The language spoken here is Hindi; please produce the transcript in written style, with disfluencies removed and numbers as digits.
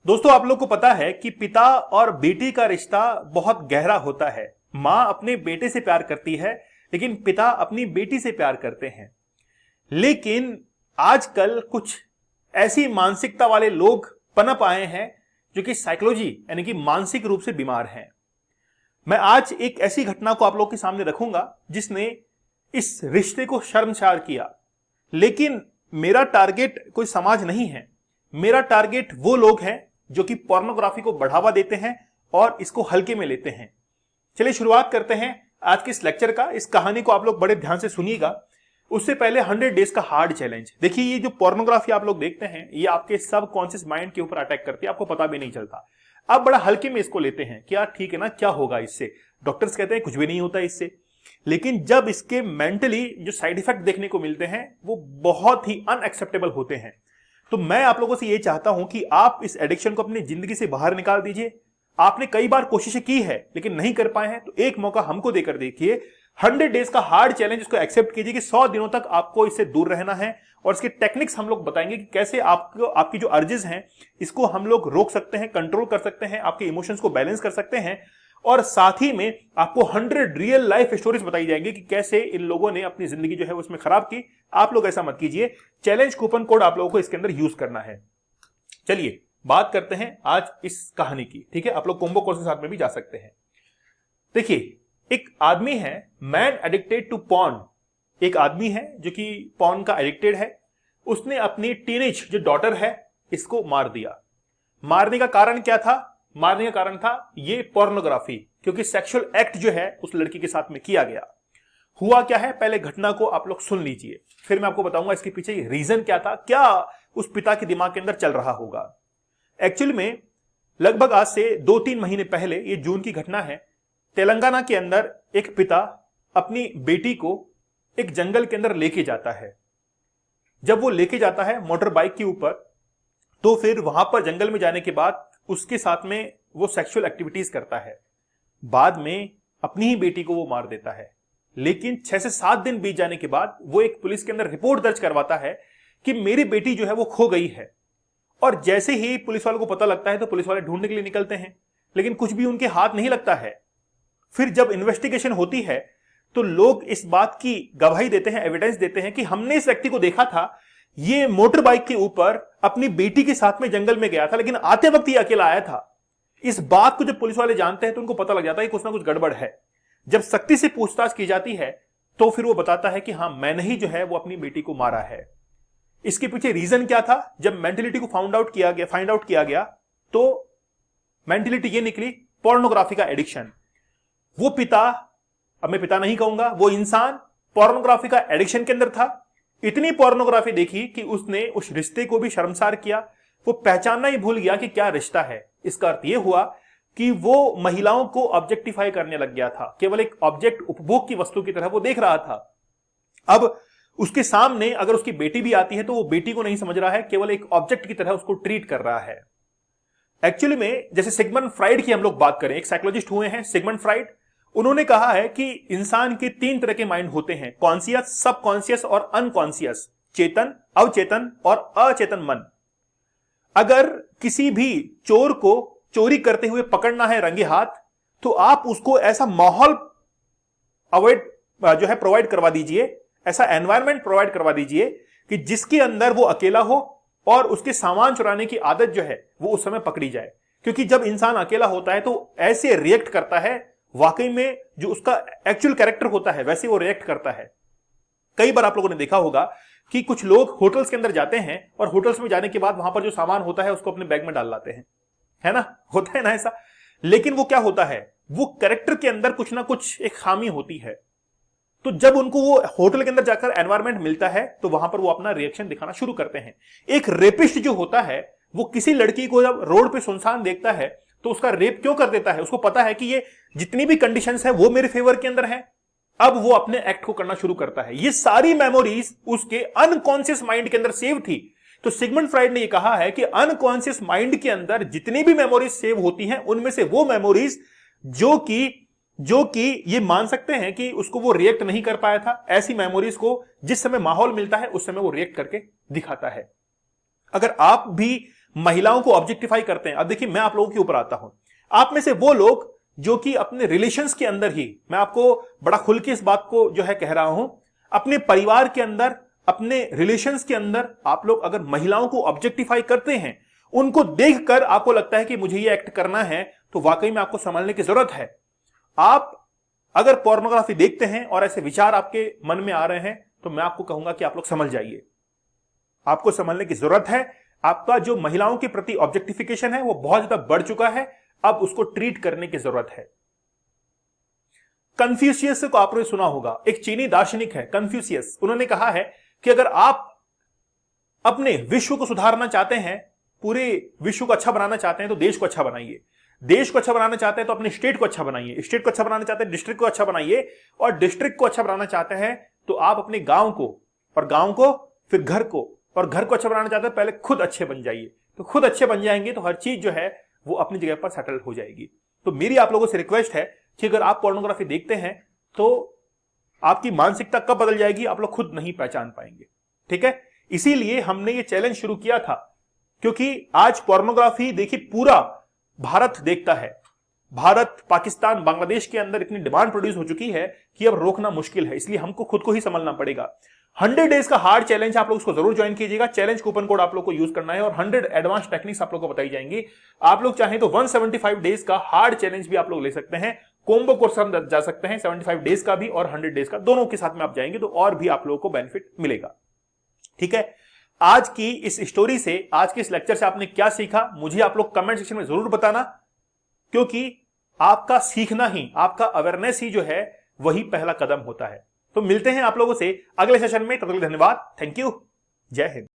दोस्तों, आप लोग को पता है कि पिता और बेटी का रिश्ता बहुत गहरा होता है। मां अपने बेटे से प्यार करती है, लेकिन पिता अपनी बेटी से प्यार करते हैं। लेकिन आजकल कुछ ऐसी मानसिकता वाले लोग पनप आए हैं जो कि साइकोलॉजी यानी कि मानसिक रूप से बीमार हैं। मैं आज एक ऐसी घटना को आप लोग के सामने रखूंगा जिसने इस रिश्ते को शर्मसार किया। लेकिन मेरा टारगेट कोई समाज नहीं है, मेरा टारगेट वो लोग हैं जो कि पोर्नोग्राफी को बढ़ावा देते हैं और इसको हल्के में लेते हैं। चलिए शुरुआत करते हैं आज के इस लेक्चर का। इस कहानी को आप लोग बड़े ध्यान से सुनिएगा। उससे पहले 100 डेज का हार्ड चैलेंज देखिए। ये जो पोर्नोग्राफी आप लोग देखते हैं, ये आपके सब कॉन्शियस माइंड के ऊपर अटैक करती है, आपको पता भी नहीं चलता। आप बड़ा हल्के में इसको लेते हैं कि यार ठीक है ना, क्या होगा इससे। डॉक्टर्स कहते हैं कुछ भी नहीं होता इससे। लेकिन जब इसके मेंटली जो साइड इफेक्ट देखने को मिलते हैं वो बहुत ही अनएक्सेप्टेबल होते हैं। तो मैं आप लोगों से ये चाहता हूं कि आप इस एडिक्शन को अपनी जिंदगी से बाहर निकाल दीजिए। आपने कई बार कोशिशें की है लेकिन नहीं कर पाए हैं, तो एक मौका हमको देकर देखिए। 100 डेज का हार्ड चैलेंज उसको एक्सेप्ट कीजिए कि 100 दिनों तक आपको इससे दूर रहना है। और इसके टेक्निक्स हम लोग बताएंगे कि कैसे आपको आपकी जो अर्जेस हैं इसको हम लोग रोक सकते हैं, कंट्रोल कर सकते हैं, आपके इमोशंस को बैलेंस कर सकते हैं। और साथ ही में आपको 100 रियल लाइफ स्टोरीज बताई जाएंगी कि कैसे इन लोगों ने अपनी जिंदगी जो है उसमें खराब की। आप लोग ऐसा मत कीजिए। चैलेंज कूपन कोड आप लोगों को इसके अंदर यूज करना है। चलिए बात करते हैं आज इस कहानी की, ठीक है। आप लोग कॉम्बो कोर्स के साथ में भी जा सकते हैं। देखिए, एक आदमी है, मैन एडिक्टेड टू पॉर्न। एक आदमी है जो कि पॉर्न का एडिक्टेड है। उसने अपनी टीनेज जो डॉटर है इसको मार दिया। मारने का कारण क्या था? मारने का कारण था ये पोर्नोग्राफी, क्योंकि सेक्सुअल एक्ट जो है उस लड़की के साथ में किया गया। हुआ क्या है, पहले घटना को आप लोग सुन लीजिए, फिर मैं आपको बताऊंगा इसके पीछे रीजन क्या था, क्या उस पिता के दिमाग के अंदर चल रहा होगा। एक्चुअली में लगभग आज से 2-3 महीने पहले, ये जून की घटना है, तेलंगाना के अंदर एक पिता अपनी बेटी को एक जंगल के अंदर लेके जाता है। जब वो लेके जाता है मोटर बाइक के ऊपर, तो फिर वहां पर जंगल में जाने के बाद उसके साथ में वो सेक्सुअल एक्टिविटीज करता है। बाद में अपनी ही बेटी को वो मार देता है। लेकिन 6 से 7 दिन बीत जाने के बाद वो एक पुलिस के अंदर रिपोर्ट दर्ज करवाता है कि मेरी बेटी जो है वो खो गई है। और जैसे ही पुलिस वालों को पता लगता है तो पुलिस वाले ढूंढने के लिए निकलते हैं, लेकिन कुछ भी उनके हाथ नहीं लगता है। फिर जब इन्वेस्टिगेशन होती है तो लोग इस बात की गवाही देते हैं, एविडेंस देते हैं कि हमने इस व्यक्ति को देखा था, ये मोटर बाइक के ऊपर अपनी बेटी के साथ में जंगल में गया था, लेकिन आते वक्त ये अकेला आया था। इस बात को जब पुलिस वाले जानते हैं तो उनको पता लग जाता है कि कुछ ना कुछ गड़बड़ है। जब सख्ती से पूछताछ की जाती है तो फिर वो बताता है कि हाँ, मैंने ही जो है वो अपनी बेटी को मारा है। इसके पीछे रीजन क्या था? जब मेंटलिटी को फाइंड आउट किया गया तो मेंटलिटी ये निकली, पोर्नोग्राफी का एडिक्शन। वो पिता, अब मैं पिता नहीं कहूंगा, वो इंसान पोर्नोग्राफी का एडिक्शन के अंदर था। इतनी पोर्नोग्राफी देखी कि उसने उस रिश्ते को भी शर्मसार किया। वो पहचानना ही भूल गया कि क्या रिश्ता है। इसका अर्थ यह हुआ कि वो महिलाओं को ऑब्जेक्टिफाई करने लग गया था। केवल एक ऑब्जेक्ट, उपभोग की वस्तु की तरह वो देख रहा था। अब उसके सामने अगर उसकी बेटी भी आती है तो वो बेटी को नहीं समझ रहा है, केवल एक ऑब्जेक्ट की तरह उसको ट्रीट कर रहा है। एक्चुअली में जैसे सिगमंड फ्राइड की हम लोग बात करें, एक साइकोलॉजिस्ट हुए हैं सिगमंड फ्राइड। उन्होंने कहा है कि इंसान के 3 तरह के माइंड होते हैं, कॉन्शियस, सबकॉन्शियस और अनकॉन्शियस, चेतन, अवचेतन और अचेतन मन। अगर किसी भी चोर को चोरी करते हुए पकड़ना है रंगे हाथ, तो आप उसको ऐसा माहौल प्रोवाइड करवा दीजिए, ऐसा एनवायरनमेंट प्रोवाइड करवा दीजिए कि जिसके अंदर वो अकेला हो और उसके सामान चुराने की आदत जो है वो उस समय पकड़ी जाए। क्योंकि जब इंसान अकेला होता है तो ऐसे रिएक्ट करता है, वाकई में जो उसका एक्चुअल कैरेक्टर होता है वैसे वो रिएक्ट करता है। कई बार आप लोगों ने देखा होगा कि कुछ लोग होटल्स के अंदर जाते हैं और होटल्स में जाने के बाद वहां पर जो सामान होता है उसको अपने बैग में डाल लाते हैं, है ना, होता है ना ऐसा। लेकिन वो क्या होता है, वो कैरेक्टर के अंदर कुछ ना कुछ एक खामी होती है। तो जब उनको वो होटल के अंदर जाकर एनवायरनमेंट मिलता है तो वहां पर वो अपना रिएक्शन दिखाना शुरू करते हैं। एक रेपिस्ट जो होता है वो किसी लड़की को जब रोड पे सुनसान देखता है तो उसका रेप क्यों कर देता है? उसको पता है कि ये जितनी भी कंडीशंस है वो मेरे फेवर के अंदर है। अब वो अपने एक्ट को करना शुरू करता है। ये सारी मेमोरीज उसके अनकॉन्शियस माइंड के अंदर सेव थी। तो सिगमंड फ्राइड ने ये कहा है कि अनकॉन्शियस माइंड के अंदर जितनी भी मेमोरीज सेव होती हैं उनमें से वो मेमोरीज जो कि ये मान सकते हैं कि उसको वो रिएक्ट नहीं कर पाया था, ऐसी मेमोरीज को जिस समय माहौल मिलता है उस समय वो रिएक्ट करके दिखाता है। अगर आप भी महिलाओं को ऑब्जेक्टिफाई करते हैं। अब देखिए, मैं आप लोगों के ऊपर आता हूं। आप में से वो लोग जो कि अपने रिलेशंस के अंदर ही, मैं आपको बड़ा खुल के इस बात को जो है कह रहा हूं, अपने परिवार के अंदर, अपने रिलेशंस के अंदर आप लोग अगर महिलाओं को ऑब्जेक्टिफाई करते हैं, उनको देखकर आपको लगता है कि मुझे ये एक्ट करना है, तो वाकई में आपको संभालने की जरूरत है। आप अगर पोर्नोग्राफी देखते हैं और ऐसे विचार आपके मन में आ रहे हैं, तो मैं आपको कहूंगा कि आप लोग समझ जाइए, आपको समझने की जरूरत है। आपका जो महिलाओं के प्रति ऑब्जेक्टिफिकेशन है वो बहुत ज्यादा बढ़ चुका है, अब उसको ट्रीट करने की जरूरत है। कन्फ्यूशियस को आपने सुना होगा, एक चीनी दार्शनिक है कन्फ्यूशियस। उन्होंने कहा है कि अगर आप अपने विश्व को सुधारना चाहते हैं, पूरे विश्व को अच्छा बनाना चाहते हैं, तो देश को अच्छा बनाइए। देश को अच्छा बनाना चाहते हैं तो अपने स्टेट को अच्छा बनाइए। स्टेट को अच्छा बनाना चाहते हैं, डिस्ट्रिक्ट को अच्छा बनाइए। और डिस्ट्रिक्ट को अच्छा बनाना चाहते हैं तो आप अपने गांव को, और गांव को फिर घर को, और घर को अच्छा बनाना चाहते हैं पहले खुद अच्छे बन जाइए। तो खुद अच्छे बन जाएंगे तो हर चीज जो है वो अपनी जगह पर सेटल हो जाएगी। तो मेरी आप लोगों से रिक्वेस्ट है कि अगर आप पोर्नोग्राफी देखते हैं तो आपकी मानसिकता कब बदल जाएगी आप लोग खुद नहीं पहचान पाएंगे। ठीक है, इसीलिए हमने ये चैलेंज शुरू किया था, क्योंकि आज पोर्नोग्राफी देखिए पूरा भारत देखता है। भारत, पाकिस्तान, बांग्लादेश के अंदर इतनी डिमांड प्रोड्यूस हो चुकी है कि अब रोकना मुश्किल है। इसलिए हमको खुद को ही संभलना पड़ेगा। 100 डेज का हार्ड चैलेंज आप लोग उसको जरूर ज्वाइन कीजिएगा। चैलेंज कूपन कोड आप लोग को यूज करना है और 100 एडवांस टेक्निक्स आप लोग को बताई जाएंगी। आप लोग चाहें तो 175 डेज का हार्ड चैलेंज भी आप लोग ले सकते हैं। कोम्बो कोर्स हम जा सकते हैं 75 डेज का भी और 100 डेज का, दोनों के साथ में आप जाएंगे तो और भी आप लोगों को बेनिफिट मिलेगा। ठीक है, आज की इस स्टोरी से, आज के इस लेक्चर से आपने क्या सीखा मुझे आप लोग कमेंट सेक्शन में जरूर बताना, क्योंकि आपका सीखना ही, आपका अवेयरनेस ही जो है वही पहला कदम होता है। तो मिलते हैं आप लोगों से अगले सेशन में। तब तक धन्यवाद, थैंक यू, जय हिंद।